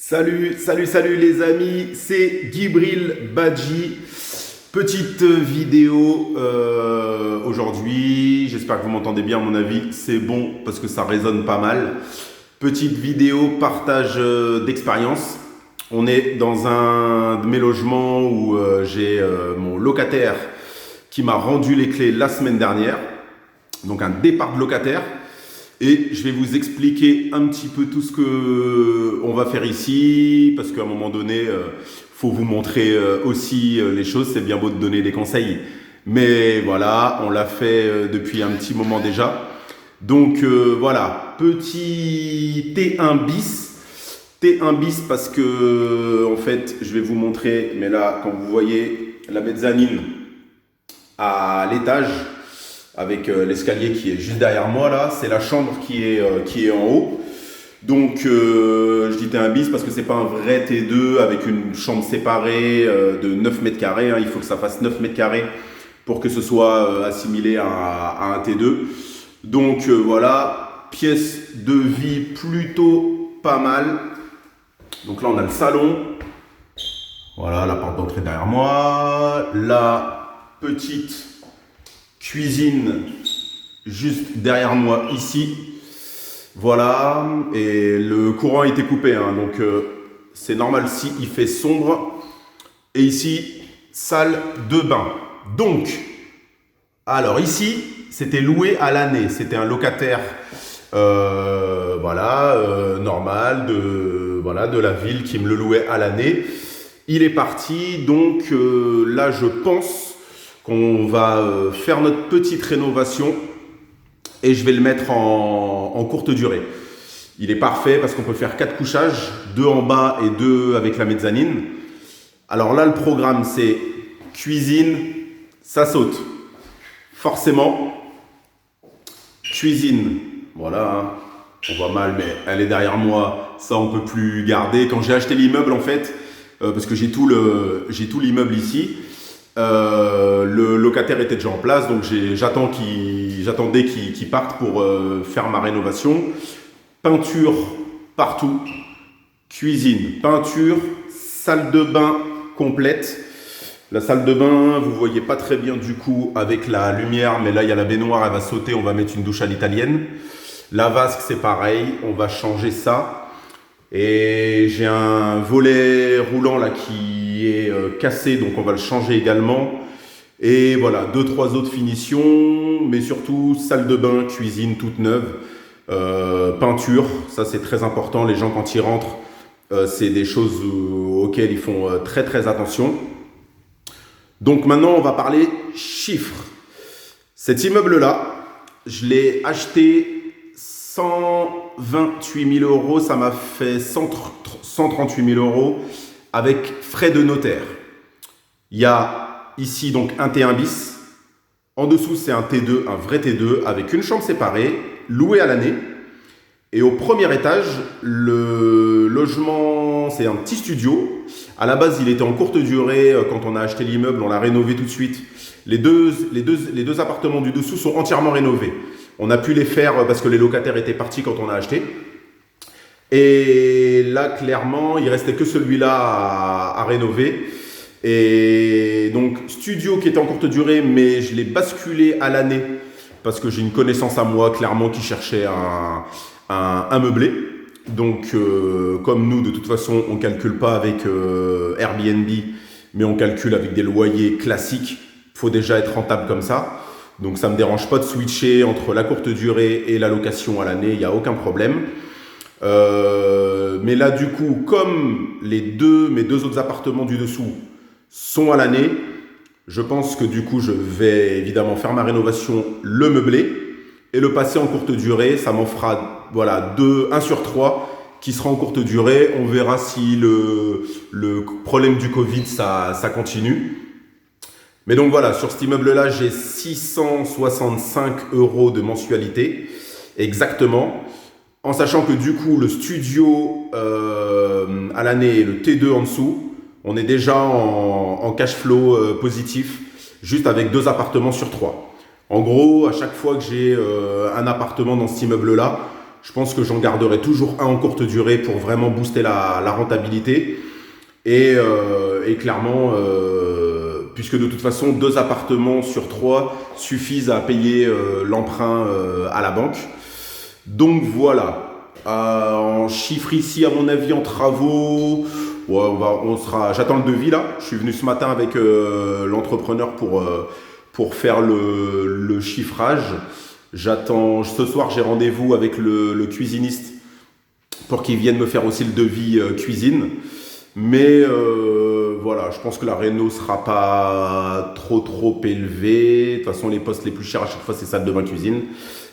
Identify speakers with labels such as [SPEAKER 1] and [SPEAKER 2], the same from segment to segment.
[SPEAKER 1] Salut les amis, c'est Gibril Badji. Petite vidéo aujourd'hui, j'espère que vous m'entendez bien, à mon avis c'est bon parce que ça résonne pas mal. Petite vidéo partage d'expérience. On est dans un de mes logements où j'ai mon locataire qui m'a rendu les clés la semaine dernière. Donc un départ de locataire. Et je vais vous expliquer un petit peu tout ce que on va faire ici, parce qu'à un moment donné, faut vous montrer aussi les choses. C'est bien beau de donner des conseils, mais voilà, on l'a fait depuis un petit moment déjà. Donc voilà, petit T1 bis. T1 bis parce que en fait, je vais vous montrer, mais là, quand vous voyez la mezzanine à l'étage, avec l'escalier qui est juste derrière moi là, c'est la chambre qui est en haut. Donc je dis T1 bis parce que c'est pas un vrai T2 avec une chambre séparée de 9 mètres carrés. Hein. Il faut que ça fasse 9 mètres carrés pour que ce soit assimilé à un T2. Donc voilà, pièce de vie plutôt pas mal. Donc là on a le salon. Voilà, la porte d'entrée derrière moi. La petite cuisine juste derrière moi ici. Voilà, et le courant a été coupé, hein, donc c'est normal si il fait sombre. Et ici, salle de bain. Donc, alors ici, c'était loué à l'année. C'était un locataire normal de la ville qui me le louait à l'année. Il est parti, donc là je pense qu'on va faire notre petite rénovation et je vais le mettre en courte durée. Il est parfait parce qu'on peut faire 4 couchages, 2 en bas et 2 avec la mezzanine. Alors là, le programme, c'est cuisine, ça saute. Forcément, cuisine, voilà, hein. On voit mal, mais elle est derrière moi, ça on peut plus garder. Quand j'ai acheté l'immeuble, en fait, parce que j'ai tout l'immeuble ici, le locataire était déjà en place, donc j'attendais qu'il parte pour faire ma rénovation. Peinture partout, cuisine, peinture, salle de bain complète. La salle de bain, vous voyez pas très bien du coup avec la lumière, mais là il y a la baignoire, elle va sauter, on va mettre une douche à l'italienne. La vasque c'est pareil, on va changer ça. Et j'ai un volet roulant là qui est cassé, donc on va le changer également. Et voilà, 2-3 autres finitions, mais surtout salle de bain, cuisine toute neuve, peinture, ça c'est très important. Les gens quand ils rentrent, c'est des choses auxquelles ils font très très attention. Donc maintenant on va parler chiffres. Cet immeuble là, je l'ai acheté 128 000 euros, ça m'a fait 138 000 euros avec frais de notaire. Il y a ici donc un T1 bis. En dessous, c'est un T2, un vrai T2 avec une chambre séparée, loué à l'année. Et au premier étage, le logement, c'est un petit studio. À la base, il était en courte durée. Quand on a acheté l'immeuble, on l'a rénové tout de suite. Les deux appartements du dessous sont entièrement rénovés. On a pu les faire parce que les locataires étaient partis quand on a acheté. Et là, clairement, il restait que celui-là à rénover. Et donc, studio qui était en courte durée, mais je l'ai basculé à l'année parce que j'ai une connaissance à moi, clairement, qui cherchait un meublé. Donc, comme nous, de toute façon, on ne calcule pas avec Airbnb, mais on calcule avec des loyers classiques. Il faut déjà être rentable comme ça. Donc ça ne me dérange pas de switcher entre la courte durée et la location à l'année, il n'y a aucun problème. Mais là du coup, comme mes deux autres appartements du dessous sont à l'année, je pense que du coup je vais évidemment faire ma rénovation, le meubler et le passer en courte durée. Ça m'en fera voilà, 1 sur 3 qui sera en courte durée. On verra si le problème du Covid ça continue. Mais donc voilà, sur cet immeuble-là, j'ai 665 euros de mensualité, exactement. En sachant que du coup, le studio à l'année et le T2 en dessous, on est déjà en cash flow positif, juste avec 2 appartements sur 3. En gros, à chaque fois que j'ai un appartement dans cet immeuble-là, Je pense que j'en garderai toujours un en courte durée pour vraiment booster la rentabilité. Et clairement, puisque de toute façon, 2 appartements sur 3 suffisent à payer l'emprunt à la banque. Donc voilà. En chiffre ici, à mon avis, en travaux, ouais, j'attends le devis là. Je suis venu ce matin avec l'entrepreneur pour faire le chiffrage. Ce soir, j'ai rendez-vous avec le cuisiniste pour qu'il vienne me faire aussi le devis cuisine. Mais voilà, je pense que la réno sera pas trop élevée. De toute façon, les postes les plus chers à chaque fois, c'est salle de bain cuisine.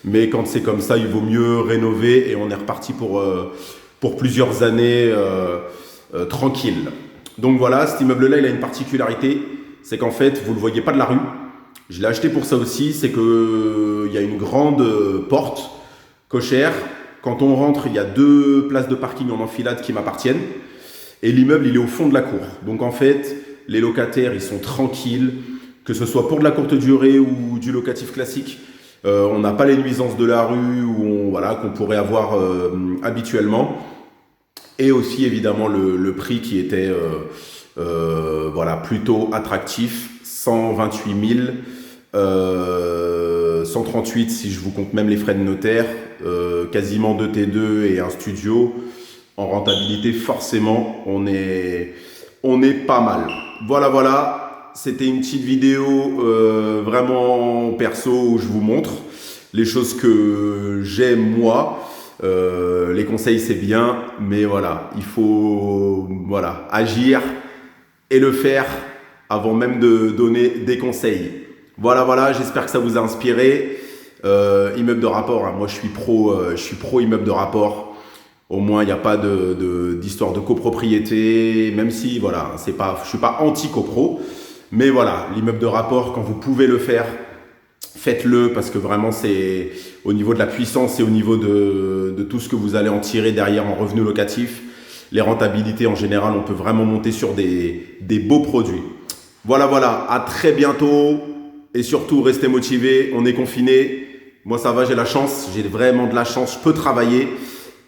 [SPEAKER 1] Mais quand c'est comme ça, il vaut mieux rénover et on est reparti pour plusieurs années tranquilles. Donc voilà, cet immeuble-là, il a une particularité, c'est qu'en fait, vous ne le voyez pas de la rue. Je l'ai acheté pour ça aussi, c'est qu'il y a une grande porte cochère. Quand on rentre, il y a 2 places de parking en enfilade qui m'appartiennent. Et l'immeuble, il est au fond de la cour. Donc en fait, les locataires, ils sont tranquilles, que ce soit pour de la courte durée ou du locatif classique. On n'a pas les nuisances de la rue qu'on pourrait avoir habituellement. Et aussi évidemment le prix qui était plutôt attractif, 128 000, 138 si je vous compte même les frais de notaire, quasiment 2 T2 et un studio. En rentabilité, forcément, on est pas mal. Voilà, c'était une petite vidéo vraiment perso où je vous montre les choses que j'aime moi. Les conseils, c'est bien, mais voilà, il faut agir et le faire avant même de donner des conseils. Voilà, j'espère que ça vous a inspiré. Immeuble de rapport, hein, moi je suis pro immeuble de rapport. Au moins, il n'y a pas d'histoire de copropriété, même si, voilà, je ne suis pas anti-copro. Mais voilà, l'immeuble de rapport, quand vous pouvez le faire, faites-le parce que vraiment, c'est au niveau de la puissance et au niveau de tout ce que vous allez en tirer derrière en revenu locatif. Les rentabilités, en général, on peut vraiment monter sur des beaux produits. Voilà, à très bientôt. Et surtout, restez motivés, on est confinés. Moi, ça va, j'ai la chance, j'ai vraiment de la chance, je peux travailler.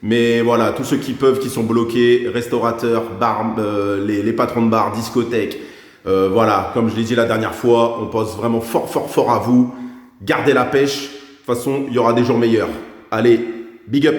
[SPEAKER 1] Mais voilà, tous ceux qui peuvent, qui sont bloqués, restaurateurs, bar, les patrons de bars, discothèques, voilà, comme je l'ai dit la dernière fois, on pense vraiment fort à vous. Gardez la pêche. De toute façon, il y aura des jours meilleurs. Allez, big up!